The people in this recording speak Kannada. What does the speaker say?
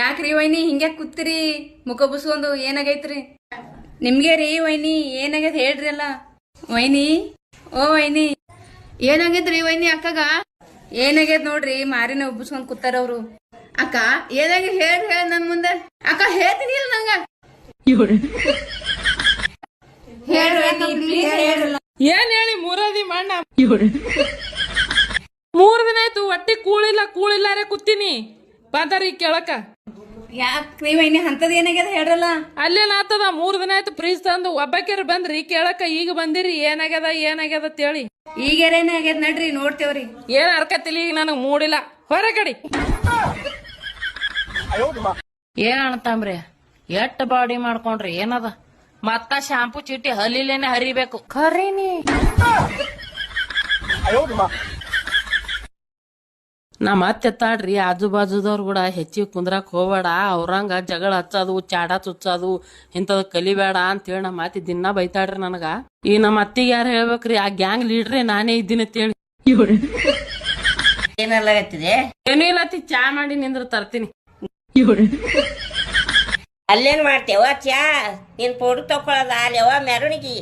ಯಾಕ್ರಿ ವೈನಿ ಹಿಂಗ್ಯಾ ಕೂತಿರಿ ಮುಖ ಬುಸ್ಕೊಂಡು ಏನಾಗೈತ್ರಿ ನಿಮ್ಗೆ ರೀ ವೈನಿ ಏನಾಗೈತ್ ಹೇಳ್ರಿ ಅಲ್ಲ ವೈನಿ ಓ ವೈನಿ ಏನಾಗೈತ್ರಿ ವೈನಿ ಅಕ್ಕಗ? ಏನಾಗೈತ್ ನೋಡ್ರಿ ಮಾರಿನ ಉಬ್ಬಿಸ್ಕೊಂಡ್ ಕೂತಾರ ಅವ್ರು. ಅಕ್ಕ ಏನಾಗ ಹೇಳ ನನ್ ಮುಂದೆ. ಅಕ್ಕ ಹೇಳ್ತೀನಿ ಇಲ್ಲ ನಂಗ. ಏನ್ ಹೇಳಿ ಮೂರದಿ ಮಣ್ಣ 3 ದಿನ ಆಯ್ತು ಒಟ್ಟಿ ಕೂಳಿಲ್ಲಾರೆ ಕೂತೀನಿ ಬಂದಾರಿ ಕೇಳಕ. ಯಾಕ್ರಿ ವೈನಿ ಅಂತದ್ ಏನಾಗ್ಯದ ಹೇಳ್ರಲ್ಲ. ಅಲ್ಲೇನ್ ಆತದ 3 ದಿನ ಆಯ್ತು ಫ್ರೀಜ್ ತಂದು ಒಬ್ಬಾಕ್ಯಾರ ಬಂದ್ರಿ ಕೇಳಕ. ಈಗ ಬಂದಿರಿ ಏನಾಗ್ಯದ ತೇಳಿ. ಈಗೇನೇ ಆಗ್ಯದ ನಡ್ರಿ ನೋಡ್ತೇವ್ರಿ. ಏನ್ ಅರ್ಕತಿಲಿ ಈಗ ನನಗ್ ಮೂಡಿಲ್ಲ ಹೊರಗಡಿ. ಏನ್ ಅಣ್ತಾಮ್ರಿ ಎಷ್ಟ್ ಬಾಡಿ ಮಾಡ್ಕೊಂಡ್ರಿ ಏನದ ಮತ್ತ ಶಾಂಪೂ ಚೀಟಿ ಹಲ್ಲಿಲೇನೆ ಹರಿಬೇಕು ಖರೀನಿ. ನಮ್ಮ ಅತ್ತೆ ತಾಡ್ರಿ ಆಜು ಬಾಜುದವ್ರು ಕೂಡ ಹೆಚ್ಚಿಗೆ ಕುಂದ್ರಾಕ್ ಹೋಗ್ಬೇಡ, ಅವ್ರಂಗ ಜಗಳ ಹಚ್ಚೋದು ಚಾಡ ಚುಚ್ಚೋದು ಇಂಥದ್ ಕಲಿಬೇಡ ಅಂತೇಳಿ ನಮ್ಮ ಅತ್ತಿ ದಿನ ಬೈತಾಡ್ರಿ ನನಗ. ಈ ನಮ್ಮ ಅತ್ತಿಗೆ ಯಾರು ಹೇಳ್ಬೇಕ್ರಿ, ಆ ಗ್ಯಾಂಗ್ ಲೀಡ್ರೇ ನಾನೇ ಇದ್ದೀನಿ ಅಂತೇಳಿ. ಏನೆಲ್ಲಾಗತ್ತಿದೆ? ಏನೂ ಇಲ್ಲ ಅತ್ತಿ, ಚಾ ಮಾಡಿ ನಿಂದ್ರ ತರ್ತೀನಿ. ಅಲ್ಲೇನ್ ಮಾಡ್ತೇವ ಚಾ? ನೀನ್ ಪೌಡ್ರ್ ತಕೊಳದ ಅಲ್ಲೇವ ಮೆರವಣಿಗೆ.